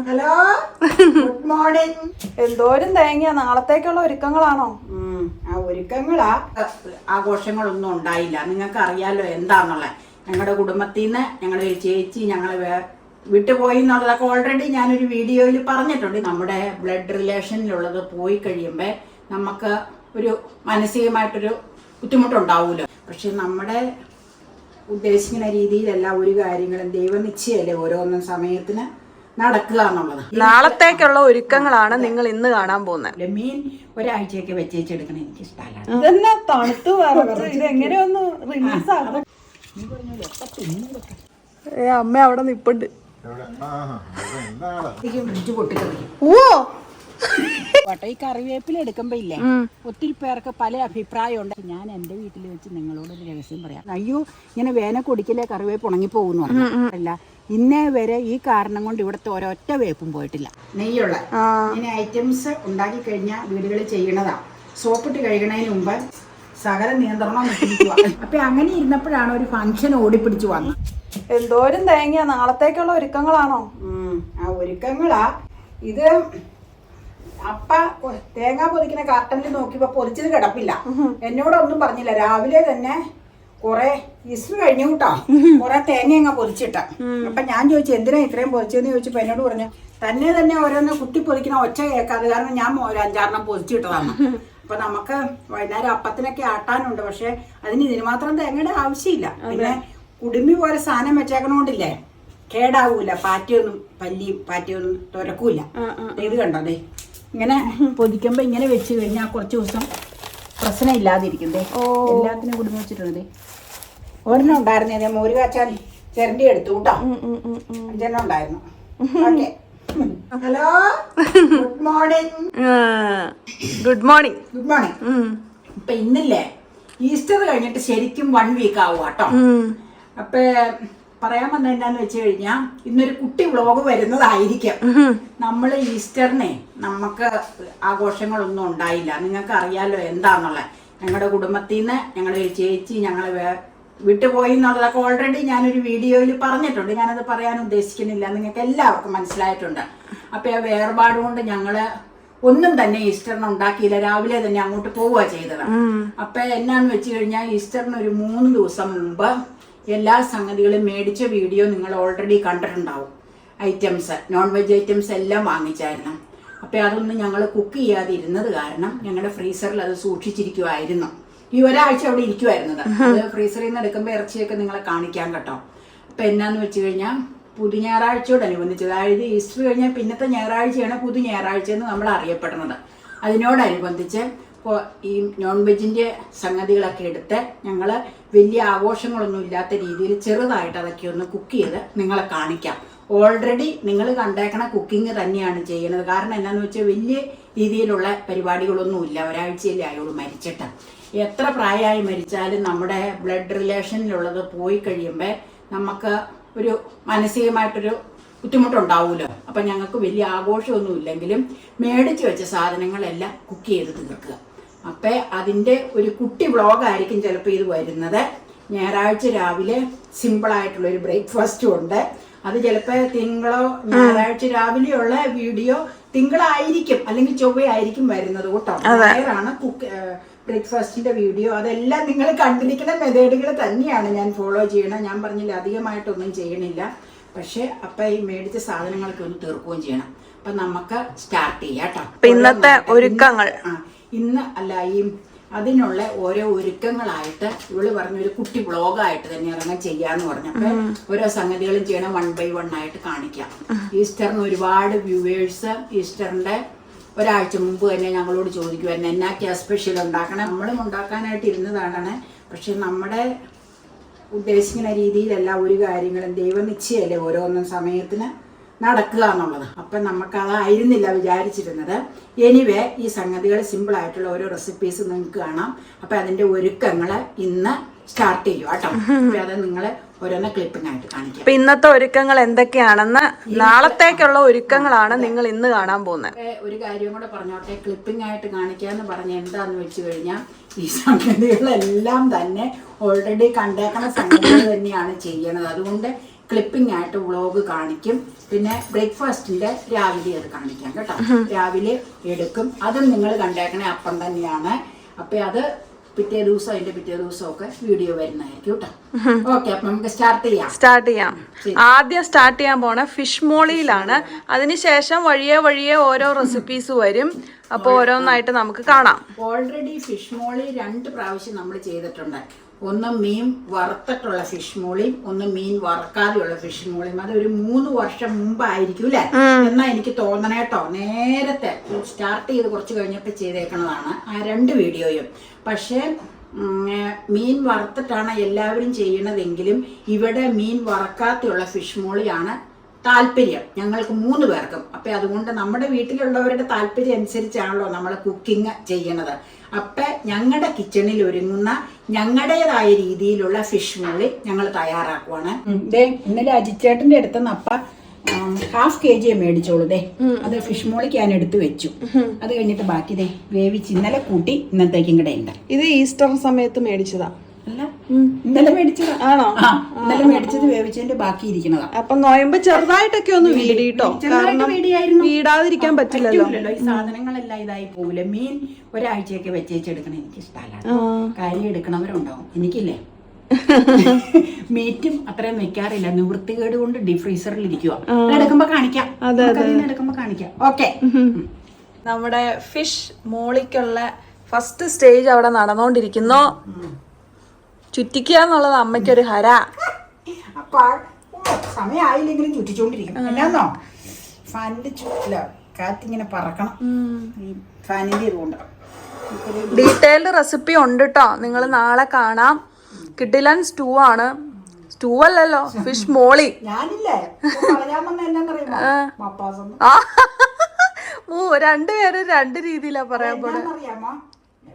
Hello, good morning. എന്തോരം തേങ്ങ നാളത്തേക്കുള്ള ഒരുക്കങ്ങളാണോ? ആ ഒരുക്കങ്ങളാ, ആഘോഷങ്ങളൊന്നും ഉണ്ടായില്ല. നിങ്ങൾക്ക് അറിയാലോ എന്താന്നുള്ളത്. ഞങ്ങളുടെ കുടുംബത്തിൽ നിന്ന് ഞങ്ങളുടെ ഒരു ചേച്ചി ഞങ്ങളെ വിട്ടുപോയി എന്നുള്ളതൊക്കെ ഓൾറെഡി ഞാനൊരു വീഡിയോയിൽ പറഞ്ഞിട്ടുണ്ട്. നമ്മുടെ ബ്ലഡ് റിലേഷനിലുള്ളത് പോയി കഴിയുമ്പോൾ നമുക്ക് ഒരു മാനസികമായിട്ടൊരു ബുദ്ധിമുട്ടുണ്ടാവുമല്ലോ. പക്ഷെ നമ്മുടെ ഉദ്ദേശിക്കുന്ന രീതിയിലല്ല ഒരു കാര്യങ്ങളും ദൈവനിശ്ചയല്ലേ ഓരോന്നും സമയത്തിന് നടക്കുക എന്നുള്ളത്. നാളത്തേക്കുള്ള ഒരുക്കങ്ങളാണ് നിങ്ങൾ ഇന്ന് കാണാൻ പോകുന്നത്. മീൻ ഒരാഴ്ചയൊക്കെ വെച്ചെടുക്കണം എനിക്ക് ഇഷ്ടമല്ല. ഇതന്നെ തണുത്ത് വറുത്ത് ഇത് എങ്ങനെയൊന്ന് റിലീസ് ആകും. അമ്മ അവിടെ നിപ്പുണ്ട്. ഫ്രിഡ്ജ് പൊട്ടിത്തെറിക്കും. ഈ കറിവേപ്പില എടുക്കുമ്പോ ഇല്ലേ, ഒത്തിരി പേർക്ക് പല അഭിപ്രായമുണ്ട്. ഞാൻ എന്റെ വീട്ടിൽ വെച്ച് നിങ്ങളോടൊരു രഹസ്യം പറയാം. അയ്യോ, ഇങ്ങനെ വേന കൊടിക്കലേ കറിവേപ്പ് ഉണങ്ങിപ്പോകുന്നു പറഞ്ഞല്ല. ഇന്നേ വരെ ഈ കാരണം കൊണ്ട് ഇവിടുത്തെ ഒരൊറ്റ വേപ്പും പോയിട്ടില്ല. നെയ്യുള്ള ഇങ്ങനെ ഐറ്റംസ് ഉണ്ടാക്കി കഴിഞ്ഞാൽ വീടുകളിൽ ചെയ്യണതാ. സോപ്പിട്ട് കഴുകണതിന് മുമ്പ് സകല നിയന്ത്രണം അപ്പൊ അങ്ങനെ ഇരുന്നപ്പോഴാണ് ഒരു ഫംഗ്ഷൻ ഓടിപ്പിടിച്ചു വന്നത്. എന്തോരം തേങ്ങ നാളത്തേക്കുള്ള ഒരുക്കങ്ങളാണോ? ആ ഒരുക്കങ്ങളാ. ഇത് അപ്പ തേങ്ങ പൊതിക്കുന്ന കാർട്ടനിൽ നോക്കിയപ്പോ പൊതിച്ചത് കിടപ്പില്ല. എന്നോടൊന്നും പറഞ്ഞില്ല. രാവിലെ തന്നെ കൊറേ ഈസ്റ്റർ കഴിഞ്ഞു കേട്ടോ, കൊറേ തേങ്ങ അങ്ങ് പൊതിച്ചിട്ട. അപ്പൊ ഞാൻ ചോദിച്ചു എന്തിനാ ഇത്രയും പൊതിച്ചതെന്ന് ചോദിച്ചപ്പോ എന്നോട് പറഞ്ഞു തന്നെ ഓരോന്ന് കുത്തി പൊതിക്കുന്ന ഒച്ച കേൾക്കാതെ, കാരണം ഞാൻ ഒരു 5-6 പൊതിച്ചിട്ടതാണ്. അപ്പൊ നമുക്ക് വൈകുന്നേരം അപ്പത്തിനൊക്കെ ആട്ടാനുണ്ട്. പക്ഷെ അതിന് ഇതിന് മാത്രം തേങ്ങയുടെ ആവശ്യമില്ല. പിന്നെ കുടുംബി പോലെ സാധനം വെച്ചേക്കണോണ്ടില്ലേ, കേടാവൂല. പാറ്റിയൊന്നും തുരക്കൂല. ഇത് കണ്ടോ, അതെ ഇങ്ങനെ പൊതിക്കുമ്പോ ഇങ്ങനെ വെച്ച് കഴിഞ്ഞാൽ കുറച്ച് ദിവസം പ്രശ്നം ഇല്ലാതിരിക്കുന്നേ. എല്ലാത്തിനും കുടുംബം വെച്ചിട്ടുണ്ട്. ഒരെണ്ണം ഉണ്ടായിരുന്നേ, മോര് കാച്ചാൻ ചിരണ്ടി എടുത്തു കേട്ടോ. 5 ഉണ്ടായിരുന്നു. Okay, hello, good morning. Good morning. Good morning. ഇപ്പൊ ഇന്നില്ലേ ഈസ്റ്റർ കഴിഞ്ഞിട്ട് ശരിക്കും 1 വീക്ക് ആവുക കേട്ടോ. അപ്പൊ പറയാൻ വന്നത് എന്താന്ന് വെച്ച് കഴിഞ്ഞാൽ ഇന്നൊരു കുട്ടി വ്ളോഗ് വരുന്നതായിരിക്കും. നമ്മൾ ഈസ്റ്ററിനെ നമുക്ക് ആഘോഷങ്ങളൊന്നും ഉണ്ടായില്ല. നിങ്ങൾക്ക് അറിയാലോ എന്താന്നുള്ളത്. ഞങ്ങളുടെ കുടുംബത്തിൽ നിന്ന് ഞങ്ങളുടെ ഒരു ചേച്ചി ഞങ്ങളെ വിട്ടുപോയി എന്നുള്ളതൊക്കെ ഓൾറെഡി ഞാനൊരു വീഡിയോയിൽ പറഞ്ഞിട്ടുണ്ട്. ഞാനത് പറയാൻ ഉദ്ദേശിക്കുന്നില്ല, നിങ്ങൾക്ക് എല്ലാവർക്കും മനസ്സിലായിട്ടുണ്ട്. അപ്പൊ ആ വേർപാട് കൊണ്ട് ഞങ്ങള് ഒന്നും തന്നെ ഈസ്റ്ററിന് ഉണ്ടാക്കിയില്ല. രാവിലെ തന്നെ അങ്ങോട്ട് പോവുക ചെയ്തത്. അപ്പൊ എന്നാന്ന് വെച്ച് കഴിഞ്ഞാൽ ഈസ്റ്ററിന് ഒരു 3 ദിവസം മുമ്പ് എല്ലാ സംഗതികളും മേടിച്ച വീഡിയോ നിങ്ങൾ ഓൾറെഡി കണ്ടിട്ടുണ്ടാവും. ഐറ്റംസ്, നോൺ വെജ് ഐറ്റംസ് എല്ലാം വാങ്ങിച്ചായിരുന്നു. അപ്പം അതൊന്നും ഞങ്ങൾ കുക്ക് ചെയ്യാതിരുന്നത് കാരണം ഞങ്ങളുടെ ഫ്രീസറിൽ അത് സൂക്ഷിച്ചിരിക്കുമായിരുന്നു. ഈ ഒരാഴ്ച അവിടെ ഇരിക്കുമായിരുന്നത്. അത് ഫ്രീസറിൽ നിന്ന് എടുക്കുമ്പോൾ ഇറച്ചിയൊക്കെ നിങ്ങളെ കാണിക്കാൻ കേട്ടോ. അപ്പം എന്നാന്ന് വെച്ച് കഴിഞ്ഞാൽ പുതു ഞായറാഴ്ചയോടനുബന്ധിച്ച്, അതായത് ഈസ്റ്റർ കഴിഞ്ഞാൽ പിന്നത്തെ ഞായറാഴ്ചയാണ് പുതു ഞായറാഴ്ച എന്ന് നമ്മൾ അറിയപ്പെടുന്നത്. അതിനോടനുബന്ധിച്ച് ഇപ്പോൾ ഈ നോൺ വെജിൻ്റെ സംഗതികളൊക്കെ എടുത്ത് ഞങ്ങൾ വലിയ ആഘോഷങ്ങളൊന്നും ഇല്ലാത്ത രീതിയിൽ ചെറുതായിട്ട് അതൊക്കെ ഒന്ന് കുക്ക് ചെയ്ത് നിങ്ങളെ കാണിക്കാം. ഓൾറെഡി നിങ്ങൾ കണ്ടേക്കണ കുക്കിംഗ് തന്നെയാണ് ചെയ്യുന്നത്. കാരണം എന്നാന്ന് വെച്ചാൽ വലിയ രീതിയിലുള്ള പരിപാടികളൊന്നുമില്ല. ഒരാഴ്ചയിലേ ആയോളൂ മരിച്ചിട്ട്. എത്ര പ്രായമായി മരിച്ചാലും നമ്മുടെ ബ്ലഡ് റിലേഷനിലുള്ളത് പോയി കഴിയുമ്പോൾ നമുക്ക് ഒരു മാനസികമായിട്ടൊരു ബുദ്ധിമുട്ടുണ്ടാവുമല്ലോ. അപ്പം ഞങ്ങൾക്ക് വലിയ ആഘോഷമൊന്നും ഇല്ലെങ്കിലും മേടിച്ച് വെച്ച സാധനങ്ങളെല്ലാം കുക്ക് ചെയ്ത് തീർക്കുക. അപ്പം അതിൻ്റെ ഒരു കുട്ടി വ്ളോഗായിരിക്കും ചിലപ്പോൾ ഇത് വരുന്നത്. ഞായറാഴ്ച രാവിലെ സിമ്പിളായിട്ടുള്ളൊരു ബ്രേക്ക്ഫാസ്റ്റും ഉണ്ട്. അത് ചിലപ്പോൾ തിങ്കളോ ഞായറാഴ്ച രാവിലെയുള്ള വീഡിയോ തിങ്കളായിരിക്കും, അല്ലെങ്കിൽ ചൊവ്വയായിരിക്കും വരുന്നത് കേട്ടോ. വേറാണ് ബ്രേക്ക്ഫാസ്റ്റിന്റെ വീഡിയോ. അതെല്ലാം നിങ്ങൾ കണ്ടിരിക്കുന്ന മെത്തേഡുകൾ തന്നെയാണ് ഞാൻ ഫോളോ ചെയ്യണം. ഞാൻ പറഞ്ഞില്ല അധികമായിട്ടൊന്നും ചെയ്യണില്ല. പക്ഷെ അപ്പൊ ഈ മേടിച്ച സാധനങ്ങളൊക്കെ ഒന്ന് തീർക്കുകയും ചെയ്യണം. അപ്പൊ നമുക്ക് സ്റ്റാർട്ട് ചെയ്യാം കേട്ടോ. ഇന്നത്തെ ഒരുക്കങ്ങൾ ഇന്ന് അല്ല, ഈ അതിനുള്ള ഓരോ ഒരുക്കങ്ങളായിട്ട് ഇവള് പറഞ്ഞൊരു കുട്ടി വ്ളോഗായിട്ട് തന്നെ ഇറങ്ങാൻ ചെയ്യാന്ന് പറഞ്ഞപ്പോ ഓരോ സംഗതികളും ചെയ്യണം. 1 by 1 ആയിട്ട് കാണിക്കാം. ഈസ്റ്ററിന് ഒരുപാട് വ്യൂവേഴ്സ് ഈസ്റ്ററിന്റെ ഒരാഴ്ച മുമ്പ് തന്നെ ഞങ്ങളോട് ചോദിക്കുമായിരുന്നു എന്നാക്കിയാ സ്പെഷ്യൽ ഉണ്ടാക്കണം. നമ്മളും ഉണ്ടാക്കാനായിട്ട് ഇരുന്നതാണ്. പക്ഷെ നമ്മുടെ ഉദ്ദേശിക്കുന്ന രീതിയിലല്ല ഒരു കാര്യങ്ങളും ദൈവനിശ്ചയല്ലേ ഓരോന്നും സമയത്തിന് നടക്കുക എന്നുള്ളത്. അപ്പം നമുക്കതായിരുന്നില്ല വിചാരിച്ചിരുന്നത്. എനിവേ ഈ സംഗതികൾ സിമ്പിളായിട്ടുള്ള ഓരോ റെസിപ്പീസ് നിങ്ങൾക്ക് കാണാം. അപ്പം അതിൻ്റെ ഒരുക്കങ്ങൾ ഇന്ന് സ്റ്റാർട്ട് ചെയ്യും കേട്ടോ. അപ്പം അത് നിങ്ങൾ ഓരോന്ന് ക്ലിപ്പിങ്ങായിട്ട് കാണിക്കാം. അപ്പൊ ഇന്നത്തെ ഒരുക്കങ്ങൾ എന്തൊക്കെയാണെന്ന്, നാളത്തേക്കുള്ള ഒരുക്കങ്ങളാണ് നിങ്ങൾ ഇന്ന് കാണാൻ പോകുന്നത്. ഒരു കാര്യം കൂടെ പറഞ്ഞോട്ടെ, ക്ലിപ്പിംഗ് ആയിട്ട് കാണിക്കാന്ന് പറഞ്ഞ എന്താന്ന് വെച്ച് കഴിഞ്ഞാൽ ഈ സംഗതികളെല്ലാം തന്നെ ഓൾറെഡി കണ്ടേക്കണ സംഗതികൾ തന്നെയാണ് ചെയ്യണത്. അതുകൊണ്ട് ക്ലിപ്പിംഗ് ആയിട്ട് വ്ളോഗ് കാണിക്കും. പിന്നെ ബ്രേക്ക്ഫാസ്റ്റിന്റെ രാവിലെ അത് കാണിക്കാം കേട്ടോ. രാവിലെ എടുക്കും. അതും നിങ്ങൾ കണ്ടേക്കണേ അപ്പം തന്നെയാണ്. അപ്പൊ അത് പിറ്റേ ദിവസം അതിന്റെ പിറ്റേ ദിവസമൊക്കെ വീഡിയോ വരുന്നതായിരിക്കും കേട്ടോ. ഓക്കെ, അപ്പൊ നമുക്ക് സ്റ്റാർട്ട് ചെയ്യാം. ആദ്യം സ്റ്റാർട്ട് ചെയ്യാൻ പോണ ഫിഷ് മോളിയിലാണ്. അതിനുശേഷം വഴിയെ ഓരോ റെസിപ്പീസ് വരും. അപ്പൊ ഓരോന്നായിട്ട് നമുക്ക് കാണാം. ഓൾറെഡി ഫിഷ് മോളി 2 പ്രാവശ്യം നമ്മൾ ചെയ്തിട്ടുണ്ട്. ഒന്ന് മീൻ വറുത്തിട്ടുള്ള ഫിഷ് മോളിയും ഒന്ന് മീൻ വറക്കാതെയുള്ള ഫിഷ് മോളിയും. അതൊരു 3 വർഷം മുമ്പായിരിക്കും അല്ലെ എന്നാ എനിക്ക് തോന്നണേട്ടോ. നേരത്തെ സ്റ്റാർട്ട് ചെയ്ത് കുറച്ച് കഴിഞ്ഞപ്പോൾ ചെയ്തേക്കണതാണ് ആ 2 വീഡിയോയും. പക്ഷേ മീൻ വറുത്തിട്ടാണ് എല്ലാവരും ചെയ്യണതെങ്കിലും ഇവിടെ മീൻ വറക്കാതെയുള്ള ഫിഷ് മോളിയാണ് താല്പര്യം ഞങ്ങൾക്ക് 3 പേർക്കും. അപ്പൊ അതുകൊണ്ട് നമ്മുടെ വീട്ടിലുള്ളവരുടെ താല്പര്യം അനുസരിച്ചാണല്ലോ നമ്മൾ കുക്കിംഗ് ചെയ്യണത്. അപ്പൊ ഞങ്ങളുടെ കിച്ചണിൽ ഒരുങ്ങുന്ന ഞങ്ങളുടേതായ രീതിയിലുള്ള ഫിഷ് മോളി ഞങ്ങൾ തയ്യാറാക്കുവാണ്. ഇന്നലെ അജിച്ചേട്ടന്റെ അടുത്തുനിന്ന് അപ്പ 1/2 kg മേടിച്ചോളൂ. അത് ഫിഷ് മോളിക്ക് ഞാൻ എടുത്തു വെച്ചു. അത് കഴിഞ്ഞിട്ട് ബാക്കി വേവിച്ച് ഇന്നലെ കൂട്ടി ഇന്നത്തേക്കും കൂടെ ഉണ്ട്. ഇത് ഈസ്റ്റർ സമയത്ത് മേടിച്ചതാ അല്ല, ഇന്നലെ മേടിച്ചത്. ആണോ? ഇന്നലെ മേടിച്ചത് വേവിച്ചതിന്റെ ബാക്കി ഇരിക്കുന്നതാ. അപ്പൊ നോയമ്പ് ചെറുതായിട്ടൊക്കെ ഒന്ന് വീടിട്ടോ. വീടാതിരിക്കാൻ പറ്റില്ലല്ലോ. ഈ സാധനങ്ങളെല്ലാം ഇതായി പോകില്ല. മീൻ ഒരാഴ്ചയൊക്കെ വെച്ചേച്ചെടുക്കണം എനിക്ക് ഇഷ്ടമല്ല. കാര്യം എടുക്കണവരുണ്ടാവും. എനിക്കില്ലേ മീറ്റും അത്രയും വെക്കാറില്ല. നിവൃത്തികേട് കൊണ്ട് ഡീപ് ഫ്രീസറിൽ ഇരിക്കുക. എടുക്കുമ്പോ കാണിക്കാം. ഓക്കെ, നമ്മുടെ ഫിഷ് മോളിക്കുള്ള ഫസ്റ്റ് സ്റ്റേജ് അവിടെ നടന്നുകൊണ്ടിരിക്കുന്നു. ചുറ്റിക്കുക എന്നുള്ളത് അമ്മയ്ക്കൊരു ഹര. അപ്പൊ സമയമായില്ലെങ്കിലും ചുറ്റിച്ചോണ്ടിരിക്കും. എന്നാന്നോ ഫാനിന്റെ ചുറ്റില്ല കാറ്റിങ്ങനെ പറക്കണം. ഈ ഫാനിന്റെ ഇതുകൊണ്ട് ഡീറ്റെയിൽഡ് റെസിപ്പി ഉണ്ട് കേട്ടോ. നിങ്ങൾ നാളെ കാണാം. കിഡിലൻ സ്റ്റൂ ആണ്. സ്റ്റൂ അല്ലല്ലോ, ഫിഷ് മോളി. ഞാനില്ലേ രണ്ടുപേരും 2 രീതിയിലാ പറയാൻ പോണെ. അറിയാമോ,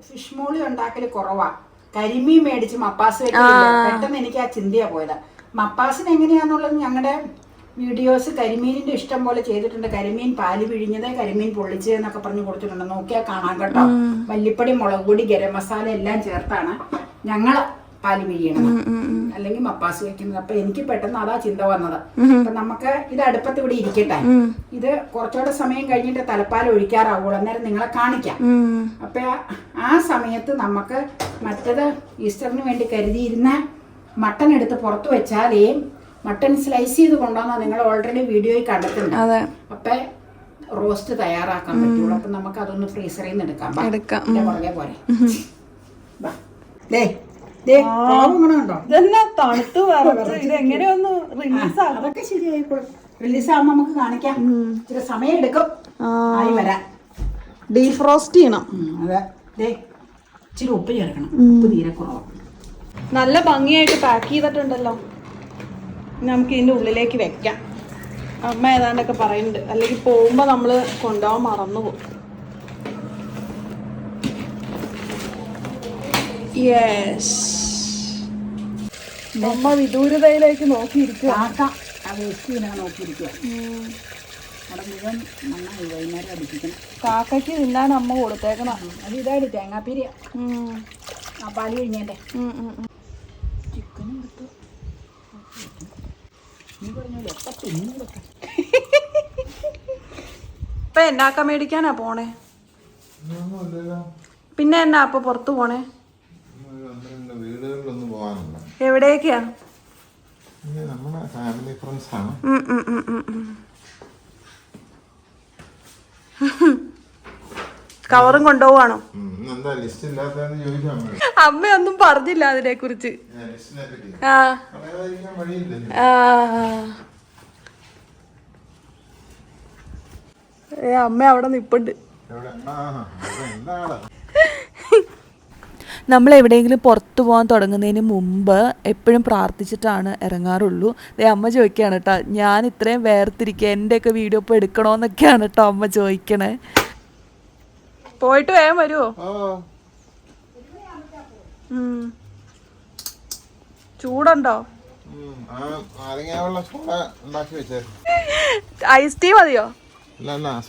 ഫിഷ് മോളി ഉണ്ടാക്കല് കുറവാ. കരിമീൻ മേടിച്ച് മപ്പാസ് വെക്കില്ല. പെട്ടെന്ന് എനിക്ക് ആ ചിന്തയാ പോയതാ. മപ്പാസിന് എങ്ങനെയാന്നുള്ളത് ഞങ്ങളുടെ വീഡിയോസ് കരിമീനിന്റെ ഇഷ്ടം പോലെ ചെയ്തിട്ടുണ്ട്. കരിമീൻ പാല് പിഴിഞ്ഞത്, കരിമീൻ പൊള്ളിച്ചത് എന്നൊക്കെ പറഞ്ഞ് കൊടുത്തിട്ടുണ്ട്. നോക്കിയാൽ കാണാം കേട്ടോ. മല്ലിപ്പൊടി, മുളക് പൊടി, ഗരം മസാല എല്ലാം ചേർത്താണ് ഞങ്ങള് പാല് പിഴിയണത്, അല്ലെങ്കിൽ മപ്പാസ് വെക്കുന്നത്. അപ്പൊ എനിക്ക് പെട്ടെന്ന് അതാ ചിന്ത വന്നത്. അപ്പൊ നമുക്ക് ഇത് അടുപ്പത്ത് ഇവിടെ ഇരിക്കട്ടെ. ഇത് കുറച്ചുകൂടെ സമയം കഴിഞ്ഞിട്ട് തലപ്പാൽ ഒഴിക്കാറാവുള്ളൂ. അന്നേരം നിങ്ങളെ കാണിക്കാം. അപ്പൊ ആ സമയത്ത് നമുക്ക് മറ്റത് ഈസ്റ്ററിന് വേണ്ടി കരുതിയിരുന്ന മട്ടൺ എടുത്ത് പുറത്ത് വെച്ചാലേ മട്ടൺ സ്ലൈസ് ചെയ്ത് കൊണ്ടുവന്നാൽ നിങ്ങൾ ഓൾറെഡി വീഡിയോയിൽ കണ്ടിട്ടുണ്ട്. അപ്പൊ റോസ്റ്റ് തയ്യാറാക്കാൻ പറ്റുള്ളൂ. അപ്പൊ നമുക്ക് അതൊന്ന് ഫ്രീസറിൽ നിന്ന് എടുക്കാം. പുറകെ പോലെ അതൊക്കെ ശരിയായിക്കോളും. റിലീസാകുമ്പോ നമുക്ക് കാണിക്കാം. ഇച്ചിരി സമയം എടുക്കും ആയി വരാൻ. ഡീഫ്രോസ്റ്റ് ചെയ്യണം. അതെ, ഇച്ചിരി ഉപ്പ് ചേർക്കണം. ഉപ്പ് തീരെ കുറവാണ്. നല്ല ഭംഗിയായിട്ട് പാക്ക് ചെയ്തിട്ടുണ്ടല്ലോ. നമുക്ക് ഇതിന്റെ ഉള്ളിലേക്ക് വെക്കാം. അമ്മ ഏതാണ്ടൊക്കെ പറയുന്നുണ്ട്. അല്ലെങ്കിൽ പോകുമ്പോ നമ്മള് കൊണ്ടുപോകാൻ മറന്നുപോകും. യെസ്, അമ്മ വിദൂരതയിലേക്ക് നോക്കിയിരിക്കുക. കാക്കയ്ക്ക് തിന്നാൻ അമ്മ കൊടുത്തേക്കണം. അത് ഇതായിട്ട് തേങ്ങാപ്പീരിയ പാല് കഴിഞ്ഞേട്ടെ. ചിക്കനും എടുത്തു. ഇപ്പൊ എന്നാക്ക മേടിക്കാനാ പോണേ? പിന്നെ എന്നാ അപ്പൊ പുറത്തു പോണേ? എവിടേക്കാ? കവറും കൊണ്ടുപോവാണോ? അമ്മയൊന്നും പറഞ്ഞില്ല അതിനെ കുറിച്ച്. അമ്മ അവിടെ നിപ്പുണ്ട്. നമ്മൾ എവിടെയെങ്കിലും പുറത്തു പോകാൻ തുടങ്ങുന്നതിന് മുമ്പ് എപ്പോഴും പ്രാർത്ഥിച്ചിട്ടാണ് ഇറങ്ങാറുള്ളൂ. അമ്മ ചോദിക്കുകയാണ് കേട്ടോ, ഞാൻ ഇത്രയും വേർതിരിക്കുക, എൻ്റെയൊക്കെ വീഡിയോ ഇപ്പോൾ എടുക്കണോന്നൊക്കെയാണ് കേട്ടോ അമ്മ ചോദിക്കണേ. പോയിട്ട് വേഗം വരുമോ? ചൂടുണ്ടോ? ഐസ് ടീ മതിയോ?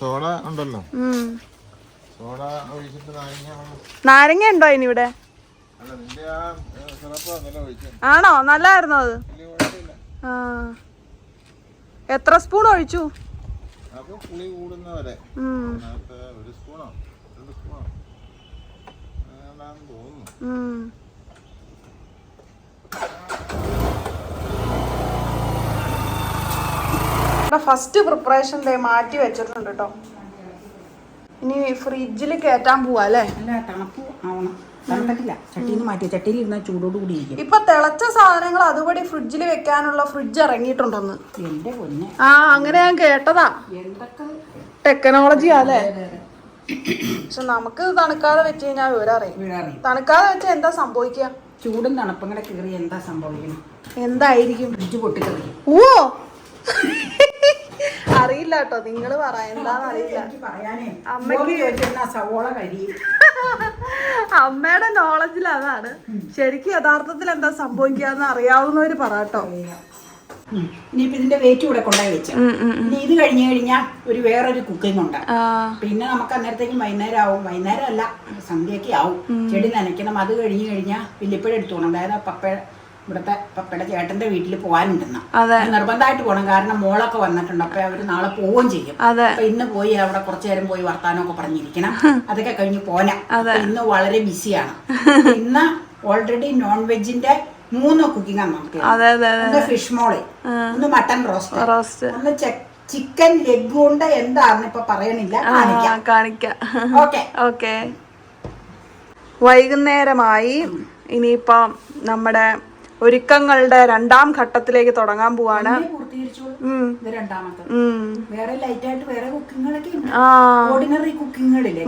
സോഡ ഉണ്ടല്ലോ. നാരങ്ങ ഉണ്ടോ ഇനി ഇവിടെ? ആണോ? നല്ലായിരുന്നോ അത്? എത്ര സ്പൂൺ ഒഴിച്ചു? അപ്പൊ പുളി കൂടുന്നവരെ അതിനകത്ത് 1 സ്പൂണോ 2 സ്പൂണോ അങ്ങനെയാണെന്ന് തോന്നുന്നു. ഫസ്റ്റ് പ്രിപ്പറേഷൻ മാറ്റി വെച്ചിട്ടുണ്ട് കേട്ടോ. ഇനി ഫ്രിഡ്ജിൽ കയറ്റാൻ പോവാ അല്ലേ? അല്ല, തണുപ്പ് ആവണം. തണുത്തില്ല, ചട്ടിയിൽ മാറ്റി. ചട്ടിയിൽ ഇരുന്ന ചൂടോട് കൂടി ഇരിക്കും. ഇപ്പൊ തിളച്ച സാധനങ്ങൾ അതുപടി ഫ്രിഡ്ജിൽ വെക്കാനുള്ള ഫ്രിഡ്ജ് ഇറങ്ങിയിട്ടുണ്ടെന്ന്. എന്റെ പൊന്നെ, അങ്ങനെ ഞാൻ കേട്ടതാ. എന്തൊക്കെ ടെക്നോളജി അല്ലേ? പക്ഷെ നമുക്ക് തണുക്കാതെ വെച്ച് കഴിഞ്ഞാൽ വിവരം. തണുക്കാതെ വെച്ചാൽ എന്താ സംഭവിക്കുക? ചൂടും തണുപ്പും കൂടെ കയറി എന്താ സംഭവിക്കണം? എന്തായിരിക്കും? ഫ്രിഡ്ജ് പൊട്ടിത്തെറിക്കും. ഓ അറിയില്ല കേട്ടോ, നിങ്ങള് പറ എന്താന്ന് അറിയില്ല. അമ്മയ്ക്ക് സവോള കഴിയും. അമ്മയുടെ നോളജിൽ അതാണ്. ശരിക്കും യഥാർത്ഥത്തിൽ എന്താ സംഭവിക്കാന്ന് അറിയാവുന്നവര് പറയാട്ടോ. ഇനിയിപ്പോ ഇതിന്റെ വെയിറ്റ് കൂടെ കൊണ്ടുപോയി വെച്ചു. ഇനി ഇത് കഴിഞ്ഞു കഴിഞ്ഞാൽ വേറൊരു കുക്കിംഗ് ഉണ്ട്. പിന്നെ നമുക്ക് അന്നേരത്തേക്കും വൈകുന്നേരം ആവും. വൈകുന്നേരം അല്ല, സന്ധ്യയൊക്കെ ആവും. ചെടി നനയ്ക്കണം. അത് കഴിഞ്ഞു കഴിഞ്ഞാൽ വില്ലിപ്പഴം എടുത്തു പോകണം. അതായത് ഇവിടുത്തെ പപ്പയുടെ ചേട്ടന്റെ വീട്ടിൽ പോകാനുണ്ടെന്ന്. നിർബന്ധമായിട്ട് പോകണം. കാരണം മോളൊക്കെ വന്നിട്ടുണ്ട്. അപ്പൊ അവര് നാളെ പോവുകയും ചെയ്യും. അപ്പൊ ഇന്ന് പോയി അവിടെ കുറച്ചു നേരം പോയി വർത്താനമൊക്കെ പറഞ്ഞിരിക്കണം. അതൊക്കെ കഴിഞ്ഞ് പോരാ. ഇന്ന് വളരെ ബിസിയാണ്. ഇന്ന് ഓൾറെഡി നോൺ വെജിന്റെ 3 കുക്കിംഗ് ആണ് നമുക്ക്. ഒന്ന് ഫിഷ് മോള്, ഒന്ന് മട്ടൻ റോസ്റ്റ്, ഒന്ന് ചിക്കൻ ലെഗ് കൊണ്ട് എന്താണെന്ന് ഇപ്പൊ പറയണില്ല, കാണിക്കാം. ഓക്കെ. വൈകുന്നേരമായി. ഇനിയിപ്പം നമ്മുടെ ഒരുക്കങ്ങളുടെ 2ാം ഘട്ടത്തിലേക്ക് തുടങ്ങാൻ പോവാണ്.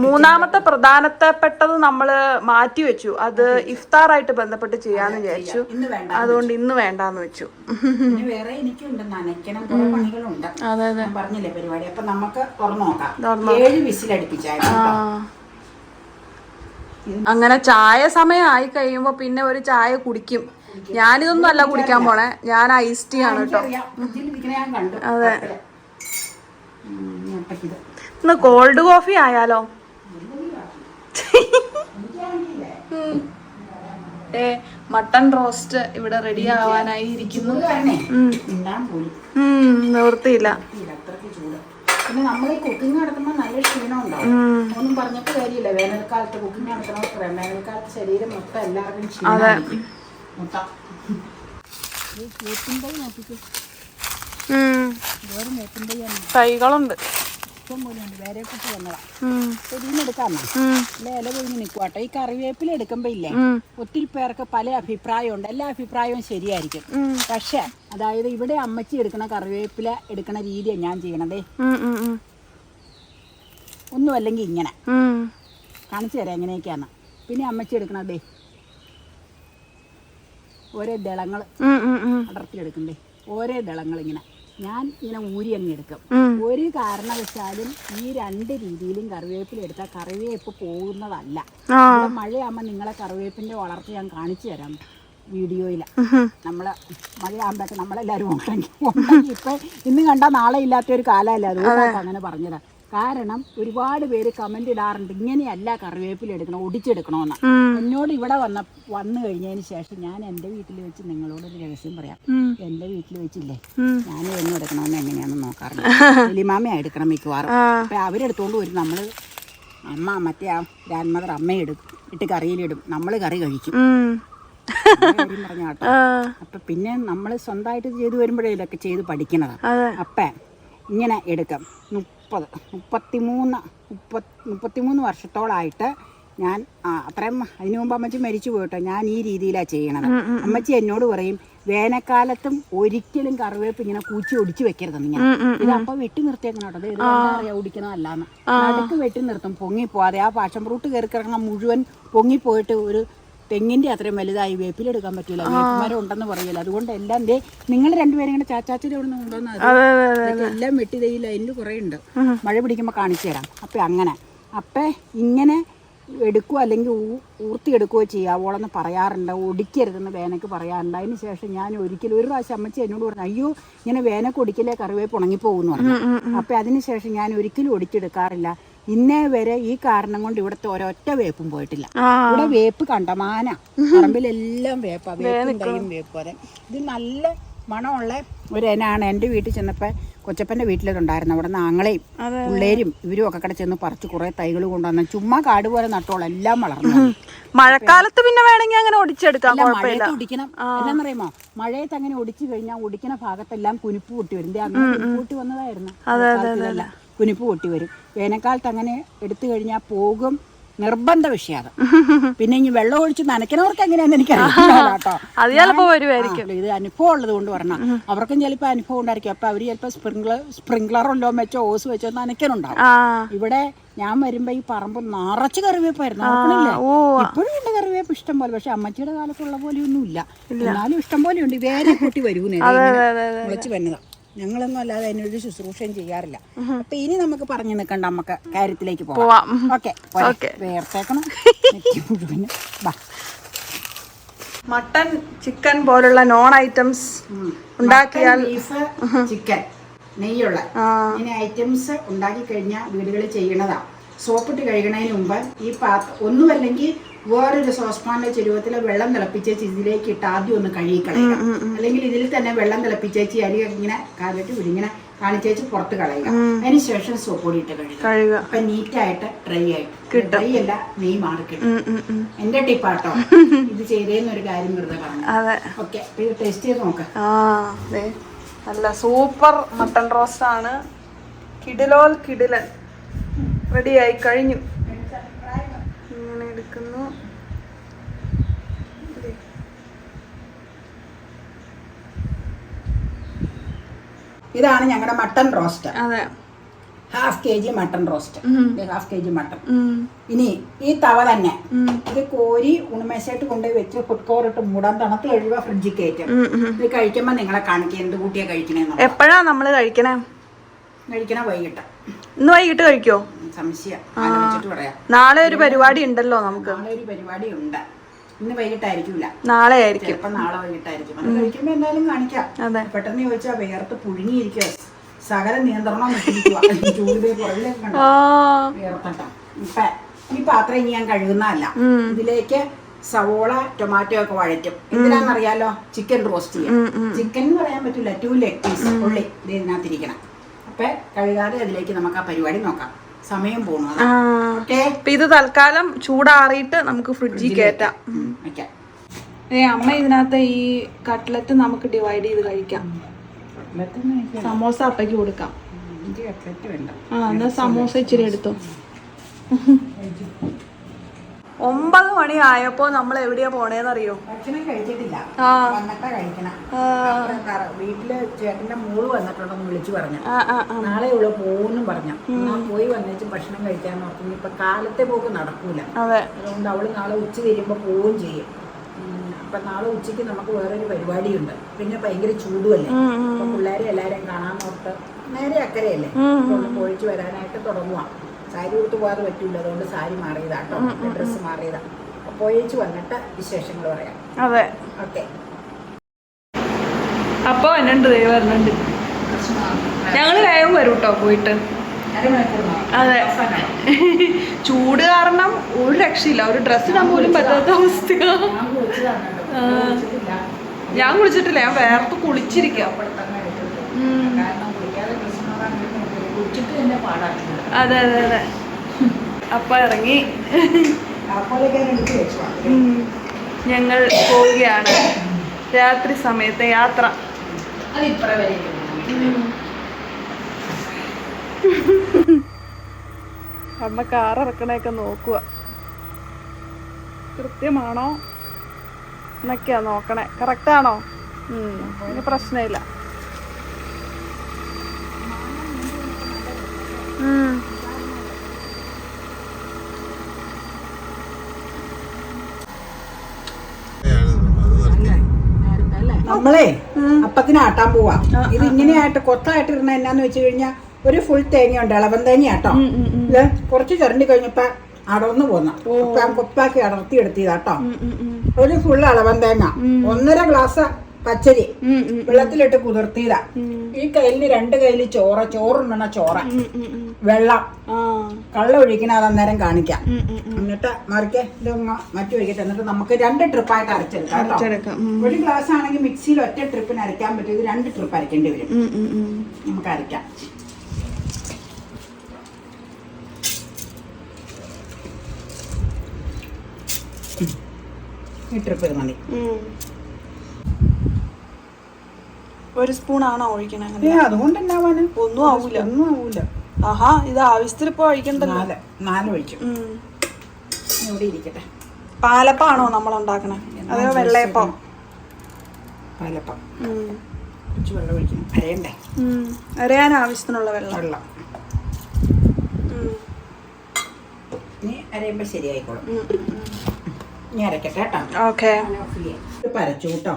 മൂന്നാമത്തെ പ്രധാനപ്പെട്ടത് നമ്മള് മാറ്റിവെച്ചു. അത് ഇഫ്താറായിട്ട് ബന്ധപ്പെട്ട് ചെയ്യാന്ന് വിചാരിച്ചു. അതുകൊണ്ട് ഇന്ന് വേണ്ടാന്ന് വെച്ചു. അതെ, പറഞ്ഞില്ലേ പരിപാടി. അപ്പൊ നമുക്ക് തുറന്നു നോക്കാം. 7 വിസിലടിപ്പിച്ചായിരുന്നു. അങ്ങനെ ചായ സമയം ആയി കഴിയുമ്പോ പിന്നെ ഒരു ചായ കുടിക്കും. ഞാനിതൊന്നും അല്ല കുടിക്കാൻ പോണേ, ഞാൻ ഐസ് ടീ ആണ് കേട്ടോ. അതെ, ഇന്ന് കോൾഡ് കോഫി ആയാലോ? മട്ടൺ റോസ്റ്റ് ഇവിടെ റെഡി ആവാനായി ഇരിക്കുന്നു. നിവൃത്തിയില്ല. പിന്നെ നമ്മൾ ഈ കുക്കിംഗ് നടത്തുമ്പോൾ നല്ല ക്ഷീണം ഉണ്ടാവും. ഒന്നും പറഞ്ഞിട്ട് കാര്യമില്ല. വേനൽക്കാലത്ത് കുക്കിംഗ് നടത്തണമെന്ന് പറയാം. വേനൽക്കാലത്ത് ശരീരം മൊത്തം എല്ലാവർക്കും ക്ഷീണമായിരിക്കും. തൈകളുണ്ട്, ഇഷ്ടം പോലെ ഉണ്ട്. വേറെ കുട്ടി വന്നതാ. ഇതിന്ന് എടുക്കാമോ? അല്ലെ ഇല പൊഴിഞ്ഞ് നിൽക്കുവാട്ടോ. ഈ കറിവേപ്പില എടുക്കുമ്പോ ഇല്ലേ, ഒത്തിരി പേർക്ക് പല അഭിപ്രായമുണ്ട്. എല്ലാ അഭിപ്രായവും ശരിയായിരിക്കും. പക്ഷെ അതായത് ഇവിടെ അമ്മച്ചി എടുക്കണ കറിവേപ്പില എടുക്കണ രീതിയാണ് ഞാൻ ചെയ്യണതേ. ഒന്നും അല്ലെങ്കിൽ ഇങ്ങനെ കാണിച്ചു തരാം എങ്ങനെയൊക്കെയാന്ന്. പിന്നെ അമ്മച്ചി എടുക്കണതേ ഓരോ ദളങ്ങൾ അടർത്തിയെടുക്കണ്ടേ, ഓരോ ദളങ്ങൾ ഇങ്ങനെ. ഞാൻ ഇങ്ങനെ ഊരി അങ്ങ് എടുക്കും. ഒരു കാരണവശാലും ഈ 2 രീതിയിലും കറിവേപ്പില എടുത്താൽ കറിവേപ്പ് പോകുന്നതല്ല. മഴയാകുമ്പോൾ നിങ്ങളെ കറിവേപ്പിന്റെ വളർച്ച ഞാൻ കാണിച്ചു തരാം വീഡിയോയില്. നമ്മള് മഴയാകുമ്പോഴൊക്കെ നമ്മളെല്ലാവരും ഉണ്ടെങ്കിൽ ഇപ്പൊ ഇന്ന് കണ്ടാൽ നാളെ ഇല്ലാത്ത ഒരു കാലമല്ല. അതുകൊണ്ടാണ് അങ്ങനെ പറഞ്ഞത്. കാരണം ഒരുപാട് പേര് കമന്റ് ഇടാറുണ്ട്, ഇങ്ങനെയല്ല കറിവേപ്പില എടുക്കണം, ഒടിച്ചെടുക്കണമെന്ന്. എന്നോട് ഇവിടെ വന്നു കഴിഞ്ഞതിന് ശേഷം ഞാൻ എൻ്റെ വീട്ടിൽ വെച്ച് നിങ്ങളോടൊരു രഹസ്യം പറയാം. എൻ്റെ വീട്ടിൽ വെച്ചില്ലേ, ഞാൻ എന്നും എടുക്കണമെന്ന് എങ്ങനെയാണെന്ന് നോക്കാറുണ്ട്. എലിമാമയാണ് എടുക്കണം മിക്കവാറും. അപ്പൊ അവരെടുത്തോണ്ട് വരും. നമ്മള് മറ്റേ ആ ഗ്രാൻഡ് മദർ ഇട്ട് കറിയിലിടും. നമ്മള് കറി കഴിക്കും. പറഞ്ഞാട്ടോ. അപ്പൊ പിന്നെ നമ്മള് സ്വന്തമായിട്ട് ചെയ്ത് വരുമ്പോഴേ ഇതൊക്കെ ചെയ്ത് പഠിക്കണതാണ്. അപ്പൊ ഇങ്ങനെ എടുക്കാം. 33 വർഷത്തോളായിട്ട് ഞാൻ അത്രയും. അതിനു മുമ്പ് അമ്മച്ചി മരിച്ചു പോയിട്ടോ. ഞാൻ ഈ രീതിയിലാണ് ചെയ്യണത്. അമ്മച്ചി എന്നോട് പറയും, വേനൽക്കാലത്തും ഒരിക്കലും കറിവേപ്പ് ഇങ്ങനെ കൂച്ചി ഒടിച്ചു വെക്കരുതെന്ന്. ഞാൻ ഇതപ്പൊ വെട്ടി നിർത്തിയേക്കണം കേട്ടോ. ഇത് അറിയാം ഒടിക്കണമല്ലാന്ന്. നടുക്ക് വെട്ടി നിർത്തും, പൊങ്ങിപ്പോവാതെ. ആ പാഷൻ ഫ്രൂട്ട് കയറി കിടക്കണം മുഴുവൻ പൊങ്ങിപ്പോയിട്ട് ഒരു തെങ്ങിന്റെ അത്രയും വലുതായി വേപ്പിലെടുക്കാൻ പറ്റില്ല. വേപ്പുമരം ഉണ്ടെന്ന് പറയില്ല. അതുകൊണ്ട് എല്ലാം നിങ്ങൾ 2 പേരും ഇങ്ങനെ ചാച്ചാച്ചിരി അവിടെ നിന്ന് കൊണ്ടുവന്നാൽ എല്ലാം വെട്ടി തയ്യില്ല. അതിൽ കുറേ ഉണ്ട്. മഴ പിടിക്കുമ്പോൾ കാണിച്ചു തരാം. അപ്പം അങ്ങനെ ഇങ്ങനെ എടുക്കുക അല്ലെങ്കിൽ ഊർത്തിയെടുക്കുകയോ ചെയ്യാവോളെന്ന് പറയാറുണ്ട്. ഒടിക്കരുതെന്ന് വേനയ്ക്ക് പറയാറുണ്ട്. അതിന് ശേഷം ഞാൻ ഒരു പ്രാവശ്യം അമ്മച്ചി എന്നോട് പറഞ്ഞു, അയ്യോ ഇങ്ങനെ വേനയ്ക്ക് ഒടിക്കലേ കറിവേപ്പ് ഉണങ്ങിപ്പോകുന്നു പറഞ്ഞു. അപ്പം അതിന് ശേഷം ഞാൻ ഒരിക്കലും ഒടിച്ചെടുക്കാറില്ല. ഇന്നേ വരെ ഈ കാരണം കൊണ്ട് ഇവിടുത്തെ ഒരൊറ്റ വേപ്പും പോയിട്ടില്ല. ഇവിടെ വേപ്പ് കണ്ടമാന പറമ്പിലെല്ലാം വേപ്പാ. വേപ്പും തൈയും വേപ്പ്. അതെ, ഇത് നല്ല മണമുള്ള ഒരു ഇനാണ്. എൻ്റെ വീട്ടിൽ ചെന്നപ്പോൾ കൊച്ചപ്പൻ്റെ വീട്ടിലതുണ്ടായിരുന്നു. അവിടെ നിന്ന് ആങ്ങളെയും പിള്ളേരും ഇവരും ഒക്കെ കൂടെ ചെന്ന് പറിച്ച് കുറേ തൈകൾ കൊണ്ടുവന്നു. ചുമ്മാ കാട് പോലെ നട്ടോളം എല്ലാം വളർന്നു. മഴക്കാലത്ത് പിന്നെ വേണമെങ്കിൽ അങ്ങനെ ഒടിച്ചെടുക്കാം, കുഴപ്പമില്ല. ഒടിക്കണം എന്നാന്നറിയുമോ, മഴയത്ത് അങ്ങനെ ഒടിച്ചു കഴിഞ്ഞാൽ ഒടിക്കുന്ന ഭാഗത്തെല്ലാം കുനിപ്പ് പൊട്ടി വരും. കുനിപ്പ് പൊട്ടി വന്നതായിരുന്നു. കുനിപ്പ് പൊട്ടി വരും. വേനൽക്കാലത്ത് അങ്ങനെ എടുത്തു കഴിഞ്ഞാൽ പോകും. നിർബന്ധ വിഷയം. പിന്നെ ഇനി വെള്ളം ഒഴിച്ച് നനയ്ക്കണവർക്ക് എങ്ങനെയാണെന്ന് എനിക്കറിയാം കേട്ടോ. അത് ചിലപ്പോ വരുമായിരിക്കും. ഇത് അനുഭവം ഉള്ളത് കൊണ്ട് പറഞ്ഞാൽ അവർക്കും ചിലപ്പോൾ അനുഭവം ഉണ്ടായിരിക്കും. അപ്പൊ അവര് ചിലപ്പോൾ സ്പ്രിംഗ്ലറല്ലോ വെച്ചോ ഓസ് വെച്ചോ നനയ്ക്കണുണ്ടാവും. ഇവിടെ ഞാൻ വരുമ്പോ ഈ പറമ്പ് നിറച്ച് കറിവേപ്പായിരുന്നു. ഇപ്പോഴും ഉണ്ട് കറിവേപ്പ് ഇഷ്ടം പോലെ. പക്ഷെ അമ്മച്ചിയുടെ കാലത്തുള്ള പോലെയൊന്നും ഇല്ല. എന്നാലും ഇഷ്ടം പോലെ ഉണ്ട്. വേറെ കൂട്ടി വരുന്നേ മുളച്ച് വരുന്നതാ. ഞങ്ങളൊന്നും അല്ലാതെ അതിനൊരു ശുശ്രൂഷയും ചെയ്യാറില്ല. അപ്പൊ ഇനി നമുക്ക് പറഞ്ഞു നിൽക്കണ്ട, നമുക്ക് കാര്യത്തിലേക്ക് പോവാം. ഓക്കെ, വേർത്തേക്കണം. മട്ടൻ, ചിക്കൻ പോലുള്ള നോൺ ഐറ്റംസ് ഉണ്ടാക്കിയാൽ, ബീഫ്, ചിക്കൻ, നെയ്യുള്ള ഇങ്ങനെ ഐറ്റംസ് ഉണ്ടാക്കി കഴിഞ്ഞാൽ വീടുകളിൽ ചെയ്യണതാ. സോപ്പിട്ട് കഴുകണതിന് മുമ്പ് ഈ ഒന്നുമല്ലെങ്കിൽ വേറൊരു സോസ്പാനിലെ ചെരുവത്തിലെ വെള്ളം തിളപ്പിച്ചേച്ച് ഇതിലേക്ക് ഇട്ട് ആദ്യം ഒന്ന് കഴുകിക്കളയുക. അല്ലെങ്കിൽ ഇതിൽ തന്നെ വെള്ളം തിളപ്പിച്ചേച്ച് അരി ഇങ്ങനെ കാലിട്ട് ഇങ്ങനെ കാണിച്ചേച്ച് പുറത്ത് കളയുക. അതിനുശേഷം സോപ്പ് പൊടി ഇട്ട് കഴുകുക. അപ്പൊ നീറ്റായിട്ട് ഡ്രൈ ആയിട്ട് ഡ്രൈ അല്ല, നെയ് മാറി കിട്ടും. എന്റെ ടിപ്പാട്ടോ ഇത് ചെയ്തേന്നൊരു കാര്യം വെറുതെ പറഞ്ഞു. ഓക്കെ, ഇത് ടേസ്റ്റ് ചെയ്ത് നോക്കാം. നല്ല സൂപ്പർ മട്ടൺ റോസ്റ്റ് ആണ്. കിടിലൻ റെഡിയായി കഴിഞ്ഞു. ഇങ്ങനെ എടുക്കുന്നു. ഇതാണ് ഞങ്ങളുടെ മട്ടൺ റോസ്റ്റ്. അതെ, ½ kg mutton roast. ½ kg mutton. ഇനി ഈ തവ തന്നെ ഇത് കോരി ഉണമേശയായിട്ട് കൊണ്ടുപോയി വെച്ച് ഫുഡ് കവർ ഇട്ട് മൂടാൻ, തണുത്ത് കഴിയുക ഫ്രിഡ്ജിൽ കയറ്റും. ഇത് കഴിക്കുമ്പോ നിങ്ങളെ കാണിക്കുക എന്ത് കൂട്ടിയാ കഴിക്കണേന്ന്. എപ്പോഴാ നമ്മള് കഴിക്കണേ? വൈകിട്ട്. ഇന്ന് വൈകിട്ട് കഴിക്കോ? സംശയം, ആലോചിച്ചിട്ട് പറയാം. നാളെ ഒരു പരിപാടി ഉണ്ടല്ലോ നമുക്ക്. നാളെ ഒരു പരിപാടി ഉണ്ട്. ഇന്ന് വൈകിട്ടായിരിക്കൂല, നാളെ ആയിരിക്കും. ചിലപ്പോ നാളെ വൈകിട്ടായിരിക്കും. അത് കഴിക്കുമ്പോ എന്തായാലും കാണിക്കാം. പെട്ടെന്ന് ചോദിച്ചാൽ വേർത്ത് പുഴുങ്ങിയിരിക്കുക. സകല നിയന്ത്രണം ചൂട് പുറകിലേക്ക് കണ്ടോ വേർത്തട്ട. ഇപ്പൊ ഈ പാത്രം ഇനി ഞാൻ കഴുകുന്നതല്ല. ഇതിലേക്ക് സവോള ടൊമാറ്റോ ഒക്കെ വഴറ്റും. എന്തിനാന്നറിയാലോ? ചിക്കൻ റോസ്റ്റ് ചെയ്യാം. ചിക്കൻ എന്ന് പറയാൻ പറ്റില്ല, 2 leg piece ഉള്ളി ഇതിനകത്തിരിക്കണം. അപ്പൊ കഴുകാതെ അതിലേക്ക് നമുക്ക് ആ പരിപാടി നോക്കാം. സമയം പോണു. ഇത് തൽക്കാലം ചൂടാറിയിട്ട് നമുക്ക് ഫ്രിഡ്ജിൽ കയറ്റാം. അമ്മ ഇതിനകത്ത് ഈ കട്ട്ലറ്റ് നമുക്ക് ഡിവൈഡ് ചെയ്ത് കഴിക്കാം. സമോസ അപ്പയ്ക്ക് കൊടുക്കാം. എന്നാ സമോസ ഇച്ചിരി എടുത്തോ. 9 മണി ആയപ്പോ നമ്മൾ എവിടെയാ പോണേന്നറിയോ? ഭക്ഷണം കഴിച്ചിട്ടില്ല, വന്നിട്ടാ കഴിക്കണം. വീട്ടില് ചേട്ടന്റെ മോള് വന്നിട്ടുണ്ടെന്ന് വിളിച്ചു പറഞ്ഞു. നാളെ ഇവിടെ പോകുന്നും പറഞ്ഞു. പോയി വന്നേച്ച് ഭക്ഷണം കഴിക്കാന്ന് പറഞ്ഞു. ഇപ്പൊ കാലത്തെ പോക്ക് നടക്കൂല. അതുകൊണ്ട് അവള് നാളെ ഉച്ച തിരിയുമ്പോ പോവുകയും ചെയ്യും. അപ്പൊ നാളെ ഉച്ചയ്ക്ക് നമുക്ക് വേറൊരു പരിപാടിയുണ്ട്. പിന്നെ ഭയങ്കര ചൂടുമല്ലേ, അപ്പൊ പിള്ളേരെ എല്ലാരെയും കാണാന്നോർത്ത് നേരെ അക്കരയല്ലേ പോയിച്ച് വരാനായിട്ട് തുടങ്ങുക. സാരി കൊടുത്ത് പോകാതെ പറ്റൂല, അതുകൊണ്ട് സാരി മാറിയതാട്ടോ, ഡ്രസ്സ് മാറിയതാ. പോയേച്ച് വന്നിട്ട് വിശേഷങ്ങൾ പറയാം. അതെ, ഓക്കെ. അപ്പൊ എന്നുണ്ട് വരുന്നുണ്ട്. ഞങ്ങള് വേഗം വരും കേട്ടോ പോയിട്ട്. അതെ, ചൂട് കാരണം ഒരു രക്ഷയില്ല. ഒരു ഡ്രസ്സ് ഇടാൻ പോലും പറ്റാത്ത അവസ്ഥയാണ്. ഞാൻ കുളിച്ചിട്ടില്ല, ഞാൻ വേർത്ത് കുളിച്ചിരിക്കാം. അതെ അതെ അതെ. അപ്പൊ ഇറങ്ങി ഞങ്ങൾ പോവുകയാണ്. രാത്രി സമയത്തെ യാത്ര. അമ്മ കാർ ഇറക്കണൊക്കെ നോക്കുക, കൃത്യമാണോ എന്നൊക്കെയാ നോക്കണേ. കറക്റ്റാണോ? ഇനി പ്രശ്നമില്ല. നമ്മളെ അപ്പത്തിന് ആട്ടാൻ പോവാ. ഇത് ഇങ്ങനെയായിട്ട് കൊത്തായിട്ട് ഇടുന്ന എന്നാന്ന് വെച്ച് കഴിഞ്ഞാൽ ഒരു ഫുൾ തേങ്ങയുണ്ട്, ഇളവൻ തേങ്ങയാട്ടോ. ഇത് കുറച്ച് ചുരണ്ടി കഴിഞ്ഞപ്പോ അടർന്നു പോന്ന കൊപ്പാക്കി അടർത്തി എടുത്തതാട്ടോ. ഒരു ഫുൾ ഇളവൻ തേങ്ങ, 1.5 ഗ്ലാസ് പച്ചരി വെള്ളത്തിലിട്ട് കുതിർത്തിയതാ. ഈ കയ്യില് 2 കയ്യില് ചോറുണ്ണണ ചോറ. വെള്ളം കള്ളം ഒഴിക്കണ അത് അന്നേരം കാണിക്കാം. എന്നിട്ട് മറിക്കെ ഇത് മറ്റു ഒഴിക്കട്ടെ. എന്നിട്ട് നമുക്ക് 2 ട്രിപ്പായിട്ട് അരച്ചെടുക്കാം. ഒരു ഗ്ലാസ് ആണെങ്കിൽ മിക്സിയിൽ ഒറ്റ ട്രിപ്പിന് അരയ്ക്കാൻ പറ്റും. ഇത് 2 ട്രിപ്പ് അരയ്ക്കേണ്ടി വരും. നമുക്ക് അരയ്ക്കാം. ഈ ട്രിപ്പ് ഇത് മതി. 1 സ്പൂണാണോ ഒഴിക്കണേ? അതുകൊണ്ട് ഒന്നും ആവൂല. ആഹാ, ഇത് ആവശ്യത്തിന് ഇപ്പൊ ഒഴിക്കണ്ടല്ലോ. 4 ഒഴിച്ചു. ഇവിടെ ഇരിക്കട്ടെ. പാലപ്പാണോ നമ്മൾ ഉണ്ടാക്കണേ? അതോ വെള്ളയപ്പം? പാലപ്പം. കുറച്ച് വെള്ളം ഒഴിക്കണം. അരയണ്ടേ? അരയാൻ ആവശ്യത്തിനുള്ള വെള്ളം. ഇനി അരയുമ്പോ ശരിയായിക്കോളും. ഇനി അരക്കട്ടെ കേട്ടോ. ഓക്കെ. പരച്ചു കേട്ടോ.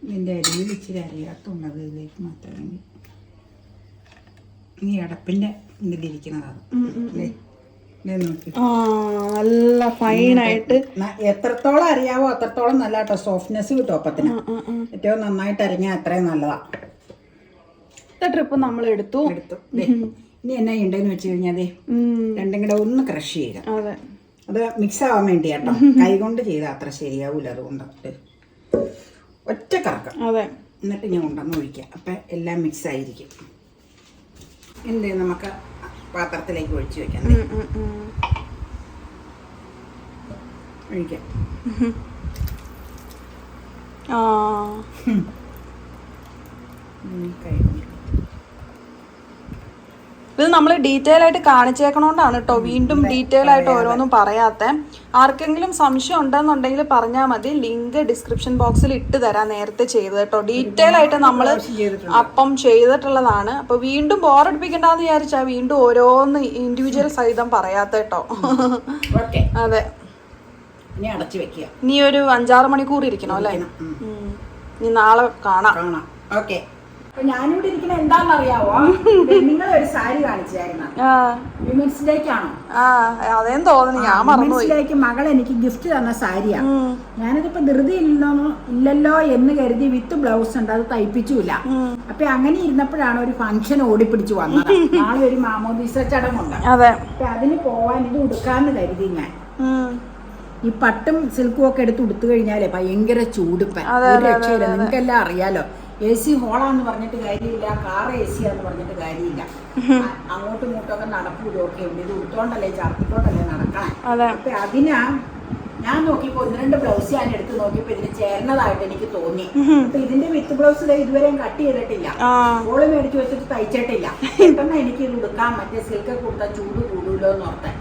ഇതിന്റെ അരിയിൽ ഇച്ചിരി അരിയാത്തുള്ളത് ഇതിലേക്ക് മാത്രമേ. ഈ അടപ്പിന്റെ ഇതിലിരിക്കുന്നതാണ്. നല്ല ഫൈനായിട്ട് എത്രത്തോളം അറിയാവോ അത്രത്തോളം നല്ല കേട്ടോ. സോഫ്റ്റ്നെസ് കിട്ടും അപ്പത്തിന്. ഏറ്റവും നന്നായിട്ട് അരിഞ്ഞാൽ അത്രയും നല്ലതാ. ട്രിപ്പ് നമ്മൾ എടുത്തു. ഇനി എന്നാ ഉണ്ടെന്ന് വെച്ച് കഴിഞ്ഞാൽ രണ്ടും കൂടെ ഒന്ന് ക്രഷ് ചെയ്യുക. അത് മിക്സ് ആവാൻ വേണ്ടി കേട്ടോ. കൈ കൊണ്ട് ചെയ്താൽ അത്ര ശരിയാവൂല. അതുകൊണ്ട് ഒറ്റ കറക്കാം. എന്നിട്ട് ഞാൻ കൊണ്ടുവന്ന് ഒഴിക്കാം. അപ്പം എല്ലാം മിക്സ് ആയിരിക്കും. എന്ത് നമുക്ക് പാത്രത്തിലേക്ക് ഒഴിച്ചു വെക്കാം. ഒഴിക്കാം. ഇത് നമ്മൾ ഡീറ്റെയിൽ ആയിട്ട് കാണിച്ചേക്കണോണ്ടാണ് കേട്ടോ വീണ്ടും ഡീറ്റെയിൽ ആയിട്ട് ഓരോന്നും പറയാത്ത. ആർക്കെങ്കിലും സംശയം ഉണ്ടെന്നുണ്ടെങ്കിൽ പറഞ്ഞാൽ മതി. ലിങ്ക് ഡിസ്ക്രിപ്ഷൻ ബോക്സിൽ ഇട്ട് തരാം. നേരത്തെ ചെയ്തത് കേട്ടോ. ഡീറ്റെയിൽ ആയിട്ട് നമ്മൾ അപ്പം ചെയ്തിട്ടുള്ളതാണ്. അപ്പൊ വീണ്ടും ബോറടിപ്പിക്കണ്ടെന്ന് വിചാരിച്ചാ വീണ്ടും ഓരോന്ന് ഇൻഡിവിജ്വൽ സഹിതം പറയാത്ത കേട്ടോ. അതെ. ഇനി ഒരു 5-6 മണിക്കൂർ ഇരിക്കണോ അല്ലേ? ഇനി നാളെ കാണാം. അപ്പൊ ഞാനിവിടെ ഇരിക്കുന്ന എന്താണെന്നറിയാവോ? നിങ്ങളൊരു സാരി കാണിച്ചായിരുന്നു. വിമൻസ് ഡേക്കാണോ? അതേം തോന്നുന്നു, ഞാൻ മറന്നുപോയി. വിമൻസ് ഡേക്ക് മകൾ എനിക്ക് ഗിഫ്റ്റ് തന്ന സാരിയാ. ഞാനിതിപ്പോ ധൃതി ഇല്ലല്ലോ എന്ന് കരുതി വിത്ത് ബ്ലൗസ് ഉണ്ട്, അത് തയ്പ്പിച്ചില്ല. അപ്പൊ അങ്ങനെ ഇരുന്നപ്പോഴാണ് ഒരു ഫംഗ്ഷൻ ഓടിപ്പിടിച്ചു വന്നത്. നാളെ ഒരു മാമോദീസ ചടങ്ങുണ്ട്. അപ്പൊ അതിന് പോവാൻ ഇത് ഉടുക്കാന്ന് കരുതി ഞാൻ. ഈ പട്ടും സിൽക്കും ഒക്കെ എടുത്ത് ഉടുത്തു കഴിഞ്ഞാലേ ഭയങ്കര ചൂടുപ്പൻ. ഒരു രക്ഷയില്ല. നിങ്ങൾക്കെല്ലാം അറിയാലോ. AC ഹോളാന്ന് പറഞ്ഞിട്ട് കാര്യമില്ല, കാർ AC ആന്ന് പറഞ്ഞിട്ട് കാര്യമില്ല. അങ്ങോട്ടും ഇങ്ങോട്ടൊക്കെ നടപ്പും ഇതൊക്കെ ഉണ്ട്. ഇത് ഉടുത്തോണ്ടല്ലേ ചർത്തിക്കോട്ടല്ലേ നടക്കണം. അപ്പൊ അതിനാ ഞാൻ നോക്കിയപ്പോ 1-2 ബ്ലൗസ് ഞാൻ എടുത്ത് നോക്കിയപ്പോ ഇതിന് ചേർന്നതായിട്ട് എനിക്ക് തോന്നി. അപ്പൊ ഇതിന്റെ വിത്ത് ബ്ലൗസ് ഇതുവരെയും കട്ട് ചെയ്തിട്ടില്ല. ഓള് മേടിച്ച് വെച്ചിട്ട് തയ്ച്ചിട്ടില്ല. പെട്ടെന്ന് എനിക്ക് ഇത് ഉടുക്കാൻ. മറ്റേ സിൽക്ക് കൊടുത്താൽ ചൂട് കൂടുമല്ലോ എന്ന് ഓർത്തെ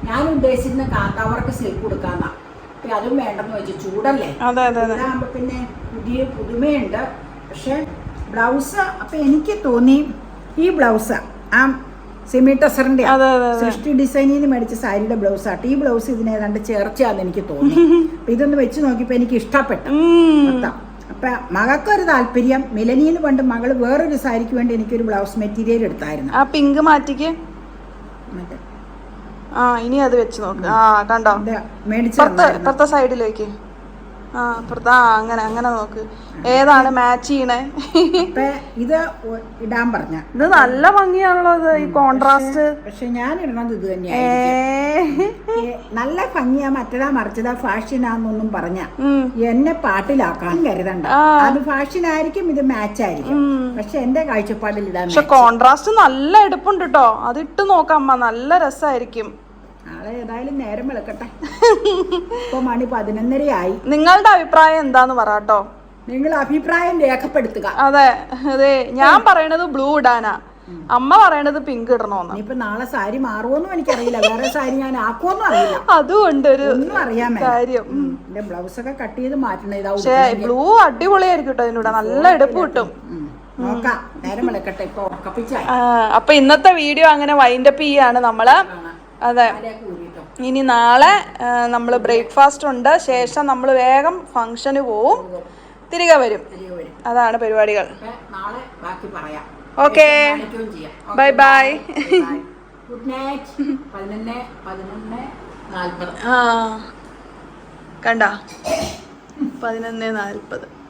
ഞാൻ ഉദ്ദേശിക്കുന്ന കാന്താവർക്ക് സിൽക്ക് കൊടുക്കാന്നാ. അപ്പൊ അതും വേണ്ടെന്ന് വെച്ചു. ചൂടല്ലേ. ഇതാകുമ്പോ പിന്നെ പുതുമയുണ്ട്. പക്ഷെ ബ്ലൗസ് അപ്പൊ എനിക്ക് തോന്നി ഈ ബ്ലൗസ് ആ സെമി ടെസറിന്റെ സൃഷ്ടി ഡിസൈനിൽ മേടിച്ച സാരിയുടെ ബ്ലൗസ് ആട്ടെ. ഈ ബ്ലൗസ് ഇതിനെ ഏതാണ്ട് ചേർച്ചയാന്ന് എനിക്ക് തോന്നി. അപ്പൊ ഇതൊന്ന് വെച്ച് നോക്കിയപ്പോ എനിക്ക് ഇഷ്ടപ്പെട്ടു. അപ്പൊ മകൾക്കൊരു താല്പര്യം. മിലനിയിൽ പണ്ട് മകള് വേറൊരു സാരിക്ക് വേണ്ടി എനിക്കൊരു ബ്ലൗസ് മെറ്റീരിയൽ എടുത്തായിരുന്നു. ആ പിങ്ക് മാറ്റിക്ക്. ഇനി അത് വെച്ച് നോക്ക്. കണ്ടോ, മേടിച്ച സൈഡിലേക്ക്. അങ്ങനെ അങ്ങനെ നോക്ക് ഏതാണ് മാച്ച് ചെയ്യണേ. ഇത് ഇടാൻ പറഞ്ഞ ഇത് നല്ല ഭംഗിയാണല്ലോ ഈ കോൺട്രാസ്റ്റ്. പക്ഷെ ഞാൻ ഇടണത് ഇത് തന്നെയാണ്. നല്ല ഭംഗിയാ. മറ്റേതാ മറിച്ചതാ ഫാഷനാന്നൊന്നും പറഞ്ഞ എന്നെ പാട്ടിലാക്കാൻ കരുതണ്ട. അത് ഫാഷൻ ആയിരിക്കും, ഇത് മാച്ച് ആയിരിക്കും. പക്ഷെ എന്റെ കാഴ്ചപ്പാടിൽ ഇടാൻ. പക്ഷെ കോൺട്രാസ്റ്റ് നല്ല എടുപ്പുണ്ട് കേട്ടോ. അത് ഇട്ട് നോക്കാം, നല്ല രസമായിരിക്കും. നാളെ ഏതായാലും നേരം വെളുക്കട്ടെ. ഇപ്പൊ മണി 11:30 നിങ്ങളുടെ അഭിപ്രായം എന്താന്ന് പറയാട്ടോ. നിങ്ങൾ അഭിപ്രായം രേഖപ്പെടുത്തുക. അതെ ഞാൻ പറയണത് ബ്ലൂ ഇടാനാ, അമ്മ പറയണത് പിങ്ക് ഇടണോന്ന്. ഇപ്പൊ നാളെ സാരി മാറുമോന്നും എനിക്കറിയില്ല. വേറെ സാരി ഞാൻ ആക്കുമോന്നും അറിയില്ല. അതുകൊണ്ട് ഒന്നും അറിയാൻ കാര്യം. ബ്ലൗസ് ഒക്കെ കട്ട് ചെയ്ത് മാറ്റണ. പക്ഷേ ബ്ലൂ അടിപൊളിയായിരിക്കും കേട്ടോ. ഇതിനൂടെ നല്ല എടുപ്പ് കിട്ടും. നോക്കാം, നേരം വെളുക്കട്ടെ. ഇപ്പൊ ഉറക്കപ്പിച്ച. അപ്പൊ ഇന്നത്തെ വീഡിയോ അങ്ങനെ വൈൻഡപ്പ് ചെയ്യാണ് നമ്മള്. അതെ, ഇനി നാളെ നമ്മൾ ബ്രേക്ക്ഫാസ്റ്റ് ഉണ്ട്. ശേഷം നമ്മൾ വേഗം ഫംഗ്ഷന് പോവും, തിരികെ വരും. അതാണ് പരിപാടികൾ. Okay, bye bye. Good night. 11:40. കണ്ട 11:40.